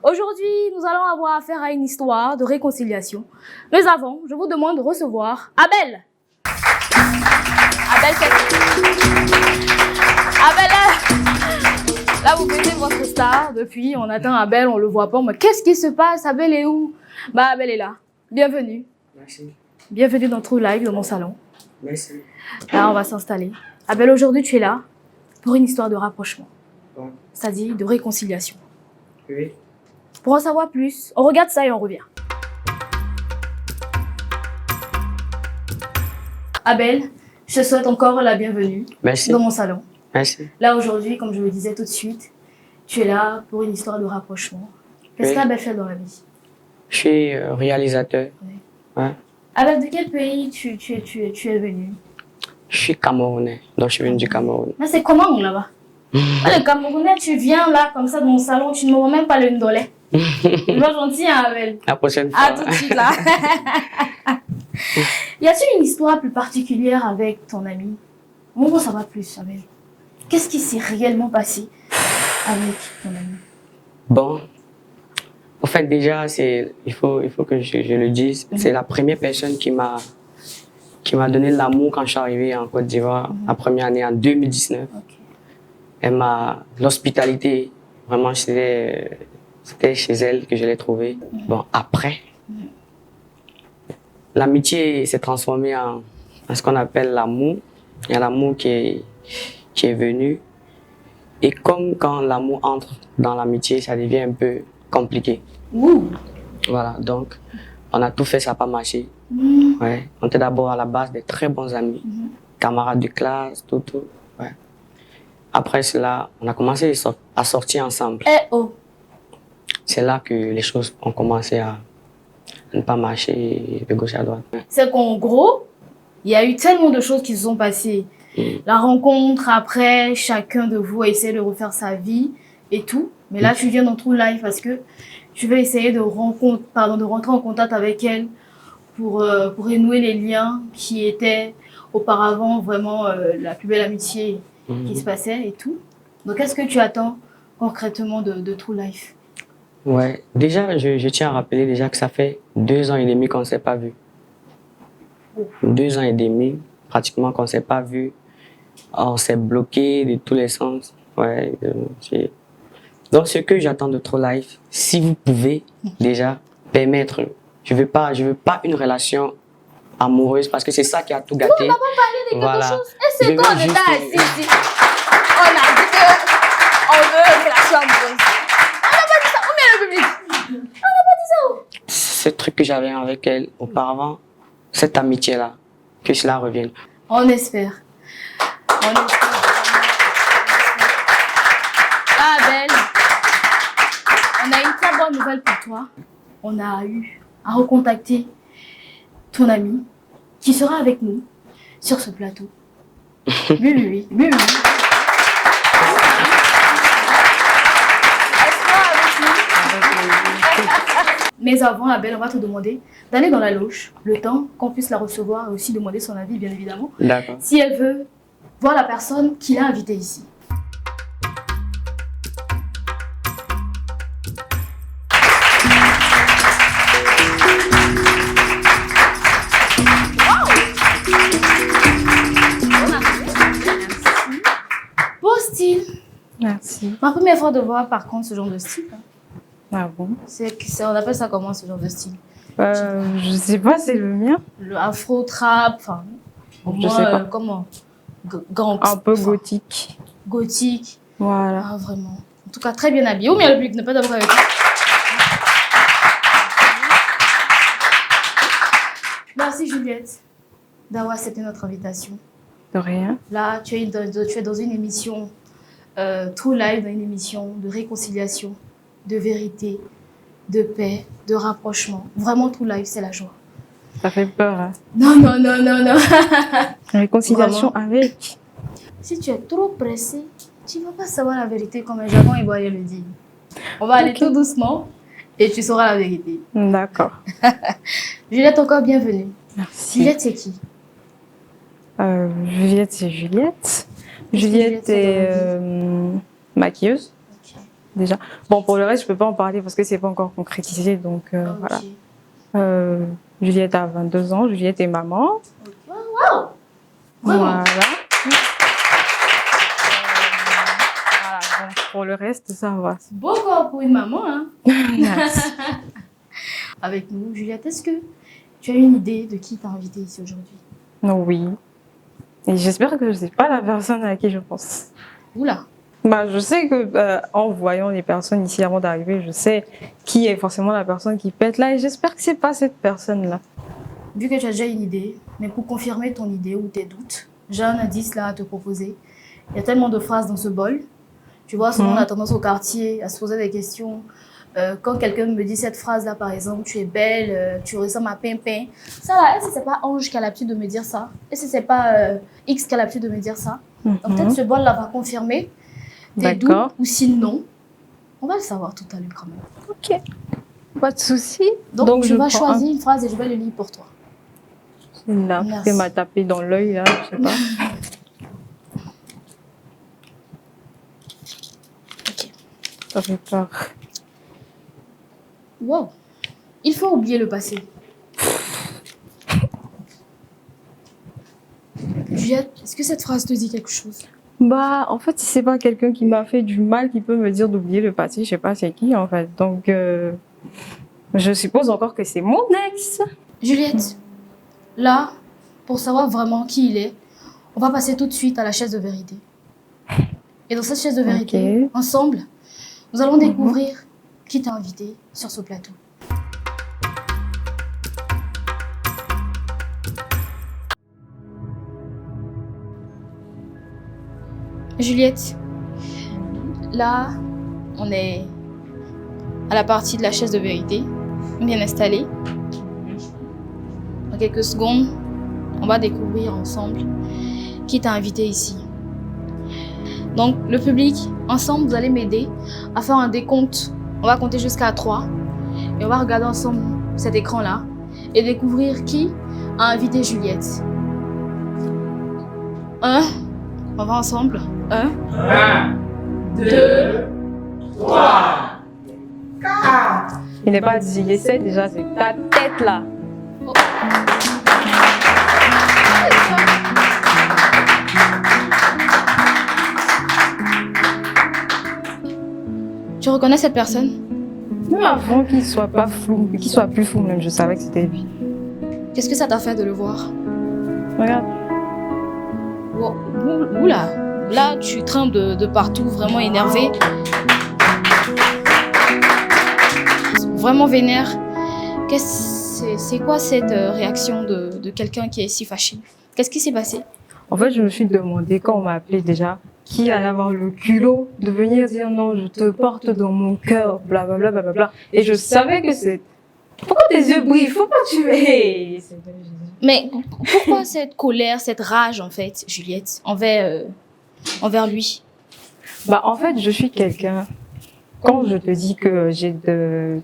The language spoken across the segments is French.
Aujourd'hui, nous allons avoir affaire à une histoire de réconciliation. Mais avant, je vous demande de recevoir Abel. Abel, là, vous mettez votre star. Depuis, on attend Abel, on le voit pas. Mais qu'est-ce qui se passe? Abel est où? Bah, Abel est là. Bienvenue. Merci. Bienvenue dans True Live, dans mon salon. Merci. Là, on va s'installer. Abel, aujourd'hui, tu es là pour une histoire de rapprochement. Bon. C'est-à-dire de réconciliation. Oui. Pour en savoir plus, on regarde ça et on revient. Abel, je te souhaite encore la bienvenue Merci. dans mon salon. Merci. Là, aujourd'hui, comme je le disais tout de suite, tu es là pour une histoire de rapprochement. Qu'est-ce Oui. qu'Abel fait dans la vie? Je suis réalisateur. Oui. Ouais. Abel, de quel pays tu es venu? Je suis camerounais, donc je suis venu du Cameroun. Mais c'est comment là-bas? Le Camerounais, tu viens là, comme ça, dans mon salon, tu ne me vois même pas le ndolé. Je vois gentil, hein, Abel. La prochaine fois. Ah, tout de suite, là. Y a-t-il une histoire plus particulière avec ton ami? On veut en savoir plus, Abel. Qu'est-ce qui s'est réellement passé avec ton ami? Bon, en fait déjà, il faut que je le dise, c'est la première personne qui m'a donné l'amour quand je suis arrivé en Côte d'Ivoire, la première année en 2019. Ok. Elle m'a, l'hospitalité, vraiment, c'était chez elle que je l'ai trouvée. Bon, après, l'amitié s'est transformée en ce qu'on appelle l'amour. Il y a l'amour qui est venu. Et comme quand l'amour entre dans l'amitié, ça devient un peu compliqué. Ouh. Voilà, donc on a tout fait, ça n'a pas marché. Ouais. On était d'abord à la base des très bons amis, camarades de classe, tout. Ouais. Après cela, on a commencé à sortir ensemble. Eh oh. C'est là que les choses ont commencé à ne pas marcher de gauche à droite. Ouais. C'est qu'en gros, il y a eu tellement de choses qui se sont passées. La rencontre, après, chacun de vous a essayé de refaire sa vie et tout. Mais là, tu viens dans True Life parce que tu veux essayer de rentrer en contact avec elle pour renouer les liens qui étaient auparavant vraiment la plus belle amitié qui se passait et tout. Donc, qu'est-ce que tu attends concrètement de True Life? Ouais, déjà, je tiens à rappeler déjà que ça fait 2 ans et demi qu'on ne s'est pas vu. 2 ans et demi, pratiquement qu'on ne s'est pas vu. On s'est bloqué de tous les sens. Ouais, donc, ce que j'attends de True Life, si vous pouvez déjà permettre, je veux pas une relation amoureuse parce que c'est ça qui a tout gâté. On n'a pas parlé de quelque Voilà. chose. Et c'est Je quoi veux le juste- détail ici? On a dit qu'on veut une relation amoureuse. On n'a pas dit ça. Où est le public? On n'a pas dit ça. Ce truc que j'avais avec elle auparavant, cette amitié-là, que cela revienne. On espère. On espère. Ah, Abel, on a une très bonne nouvelle pour toi. On a eu à recontacter ton ami qui sera avec nous sur ce plateau. Oui. Mais avant, Abel, on va te demander d'aller dans la loge, le temps qu'on puisse la recevoir et aussi demander son avis, bien évidemment, D'accord. si elle veut voir la personne qui l'a invitée ici. Beau style. Merci. Ma première fois de voir par contre ce genre de style. Ah bon? On appelle ça comment ce genre de style? Je sais pas, c'est le mien. Le afro-trap, enfin, Je sais pas. comment? Gang, Un peu enfin, gothique. gothique. Voilà. Ah, vraiment. En tout cas, très bien habillé. Ou bien le public n'est pas d'abord avec toi. Merci Juliette d'avoir accepté notre invitation. De rien. Là, tu es dans une émission True Life, dans une émission de réconciliation, de vérité, de paix, de rapprochement. Vraiment, True Life, c'est la joie. Ça fait peur, hein. Non. Réconciliation avec. Si tu es trop pressé, tu ne vas pas savoir la vérité comme un jargon ivoirien le dit. On va aller tout doucement et tu sauras la vérité. D'accord. Juliette, encore bienvenue. Merci. Juliette, c'est qui? Juliette, c'est Juliette. Qu'est-ce que Juliette Juliette fait est maquilleuse. Ok. déjà. Bon, pour le reste, je peux pas en parler parce que c'est pas encore concrétisé, donc voilà. Juliette a 22 ans, Juliette est maman. Wow. Voilà. Voilà, donc pour le reste, ça va. C'est beau corps pour une maman, hein. Merci. Avec nous, Juliette, est-ce que tu as une idée de qui t'a invité ici aujourd'hui? Oui. Et j'espère que je sais pas la personne à qui je pense. Oula. Bah, je sais que en voyant les personnes ici avant d'arriver, je sais qui est forcément la personne qui peut être là et j'espère que c'est pas cette personne-là. Vu que tu as déjà une idée, mais pour confirmer ton idée ou tes doutes, j'ai un indice là à te proposer. Il y a tellement de phrases dans ce bol. Tu vois, souvent on a tendance au quartier à se poser des questions. Quand quelqu'un me dit cette phrase-là, par exemple, tu es belle, tu ressembles à Pimpin. Ça là, est-ce que c'est pas Ange qui a l'habitude de me dire ça? Est-ce que c'est pas X qui a l'habitude de me dire ça? Donc peut-être ce bol-là va confirmer tes doutes ou sinon, on va le savoir tout à l'heure quand même. Ok, pas de souci. Donc je vais choisir une phrase et je vais le lire pour toi. Là, tu m'a tapé dans l'œil là, je sais pas. Ok. Ça fait peur. Wow. Il faut oublier le passé. Juliette, est-ce que cette phrase te dit quelque chose? Bah, en fait, si c'est pas quelqu'un qui m'a fait du mal qui peut me dire d'oublier le passé, je sais pas c'est qui en fait. Donc, je suppose encore que c'est mon ex. Juliette, là, pour savoir vraiment qui il est, on va passer tout de suite à la chaise de vérité. Et dans cette chaise de vérité, ensemble, nous allons découvrir qui t'a invité sur ce plateau. Juliette, là, on est à la partie de la chaise de vérité, bien installée. Dans quelques secondes, on va découvrir ensemble qui t'a invité ici. Donc, le public, ensemble, vous allez m'aider à faire un décompte. On va compter jusqu'à 3 et on va regarder ensemble cet écran-là et découvrir qui a invité Juliette. 1, on va ensemble. 1, 2, 3, 4. Il n'est pas dit, essaie déjà, c'est ta tête là. Oh. Tu reconnais cette personne? Même avant qu'il soit pas flou, qu'il soit plus flou même, je savais que c'était lui. Qu'est-ce que ça t'a fait de le voir? Regarde. Oh, oula, là tu trembles de partout, vraiment énervé. Vraiment vénère. C'est quoi cette réaction de quelqu'un qui est si fâché? Qu'est-ce qui s'est passé? En fait, je me suis demandé quand on m'a appelé déjà, qui allait avoir le culot de venir dire non, je te porte dans mon cœur, blablabla, blablabla. Et je savais que c'est... Pourquoi tes yeux brillent? Faut pas tuer. Mais pourquoi cette colère, cette rage en fait, Juliette, envers lui? Bah en fait, je suis quelqu'un, quand je te dis que j'ai de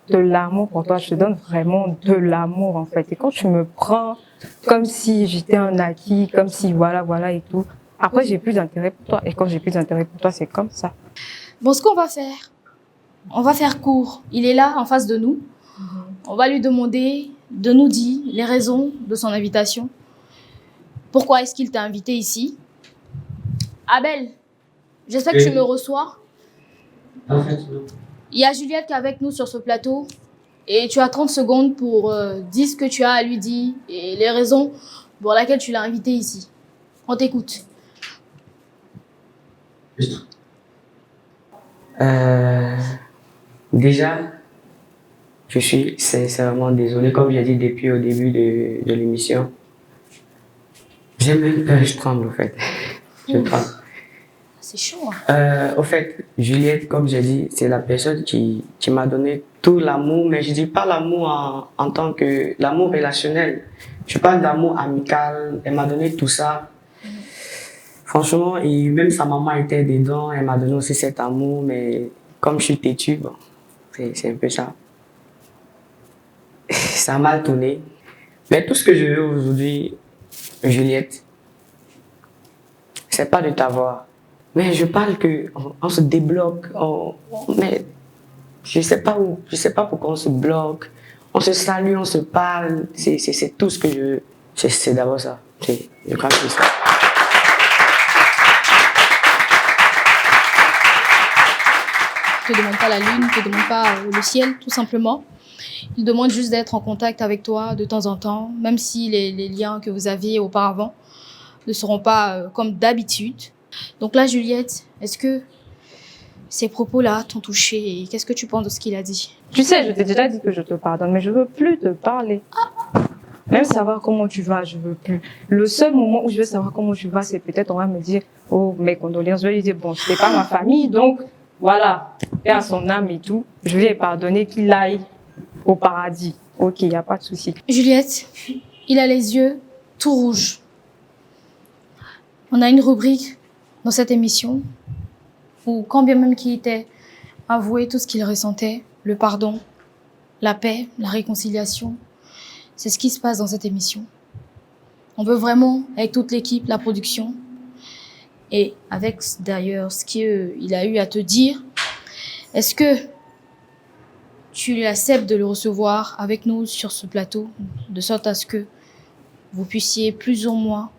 l'amour pour toi, je te donne vraiment de l'amour en fait. Et quand tu me prends comme si j'étais un acquis, comme si voilà et tout, après j'ai plus d'intérêt pour toi. Et quand j'ai plus d'intérêt pour toi, c'est comme ça. Bon, ce qu'on va faire court. Il est là en face de nous. On va lui demander de nous dire les raisons de son invitation. Pourquoi est-ce qu'il t'a invité ici? Abel, j'espère que tu me reçois. Il y a Juliette qui est avec nous sur ce plateau et tu as 30 secondes pour dire ce que tu as à lui dire et les raisons pour lesquelles tu l'as invité ici. On t'écoute. Déjà, je suis sincèrement désolé, comme j'ai dit depuis au début de l'émission. J'ai même peur, je tremble, au fait. Je tremble. C'est chaud. Hein? Au fait, Juliette, comme j'ai dit, c'est la personne qui m'a donné tout l'amour, mais je dis pas l'amour en tant que l'amour relationnel. Je parle d'amour amical. Elle m'a donné tout ça. Franchement, et même sa maman était dedans, elle m'a donné aussi cet amour, mais comme je suis têtu, bon, c'est un peu ça. Ça a mal tourné. Mais tout ce que je veux aujourd'hui, Juliette, c'est pas de t'avoir. Mais je parle on se débloque, mais je sais pas pourquoi on se bloque. On se salue, on se parle. C'est tout ce que je veux. C'est d'abord ça. Je crois que c'est ça. Il ne te demande pas la lune, il ne te demande pas le ciel, tout simplement. Il demande juste d'être en contact avec toi de temps en temps, même si les liens que vous aviez auparavant ne seront pas comme d'habitude. Donc là, Juliette, est-ce que ces propos-là t'ont touchée et qu'est-ce que tu penses de ce qu'il a dit? Tu sais, je t'ai déjà dit que je te pardonne, mais je veux plus te parler. Même savoir comment tu vas, je veux plus. Le seul moment où je veux savoir comment tu vas, c'est peut-être on va me dire, oh, mes condoléances. Je vais lui dire, bon, c'était pas ma famille, donc voilà, paix à son âme et tout. Je lui ai pardonné qu'il aille au paradis. Ok, il n'y a pas de souci. Juliette, il a les yeux tout rouges. On a une rubrique dans cette émission où, quand bien même qu'il était avoué tout ce qu'il ressentait, le pardon, la paix, la réconciliation, c'est ce qui se passe dans cette émission. On veut vraiment, avec toute l'équipe, la production, et avec d'ailleurs ce qu'il a eu à te dire, est-ce que tu acceptes de le recevoir avec nous sur ce plateau, de sorte à ce que vous puissiez plus ou moins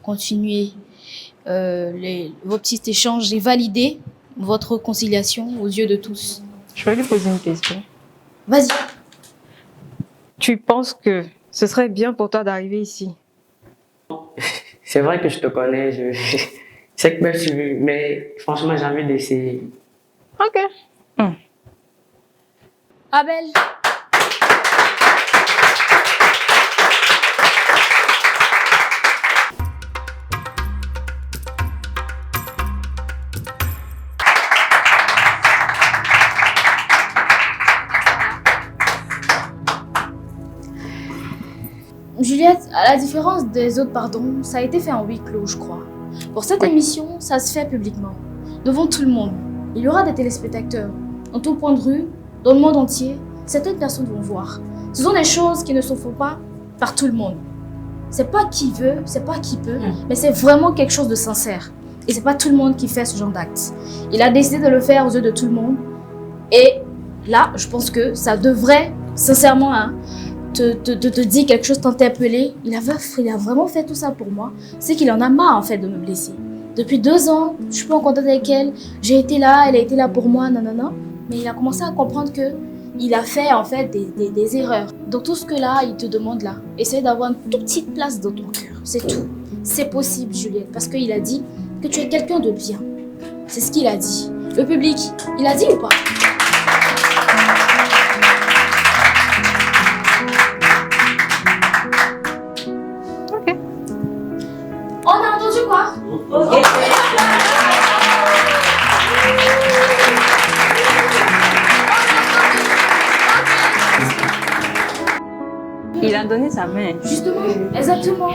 continuer vos petits échanges et valider votre réconciliation aux yeux de tous? Je vais lui poser une question. Vas-y. Tu penses que ce serait bien pour toi d'arriver ici? C'est vrai que je te connais, je sais que même si, mais franchement, j'ai envie d'essayer. Ok. Abel. Juliette, à la différence des autres pardons, ça a été fait en huis clos, je crois. Pour cette émission, ça se fait publiquement, devant tout le monde. Il y aura des téléspectateurs, en tout point de rue, dans le monde entier. Certaines personnes vont voir. Ce sont des choses qui ne se font pas par tout le monde. C'est pas qui veut, c'est pas qui peut, mais c'est vraiment quelque chose de sincère. Et c'est pas tout le monde qui fait ce genre d'acte. Il a décidé de le faire aux yeux de tout le monde. Et là, je pense que ça devrait, sincèrement, te dire quelque chose, t'interpeller. Il a vraiment fait tout ça pour moi. C'est qu'il en a marre, en fait, de me blesser. Depuis 2 ans, je suis pas en contact avec elle. J'ai été là, elle a été là pour moi, nanana. Mais il a commencé à comprendre que il a fait, en fait, des erreurs. Donc tout ce que là, il te demande là, essaye d'avoir une toute petite place dans ton cœur. C'est tout. C'est possible, Juliette, parce qu'il a dit que tu es quelqu'un de bien. C'est ce qu'il a dit. Le public, il a dit ou pas? Ok. On a entendu quoi? Ok. Il a donné sa main. Justement, exactement.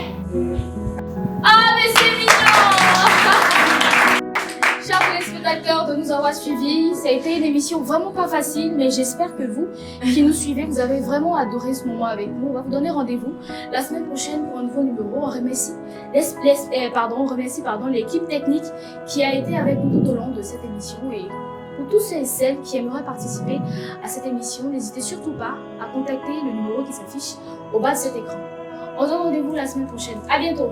Ah, mais c'est mignon! Chers téléspectateurs, de nous avoir suivis. Ça a été une émission vraiment pas facile, mais j'espère que vous, qui nous suivez, vous avez vraiment adoré ce moment avec nous. On va vous donner rendez-vous la semaine prochaine pour un nouveau numéro. On remercie, l'équipe technique qui a été avec nous tout au long de cette émission. Et pour tous ceux et celles qui aimeraient participer à cette émission, n'hésitez surtout pas à contacter le numéro qui s'affiche au bas de cet écran. On se donne rendez-vous la semaine prochaine. À bientôt!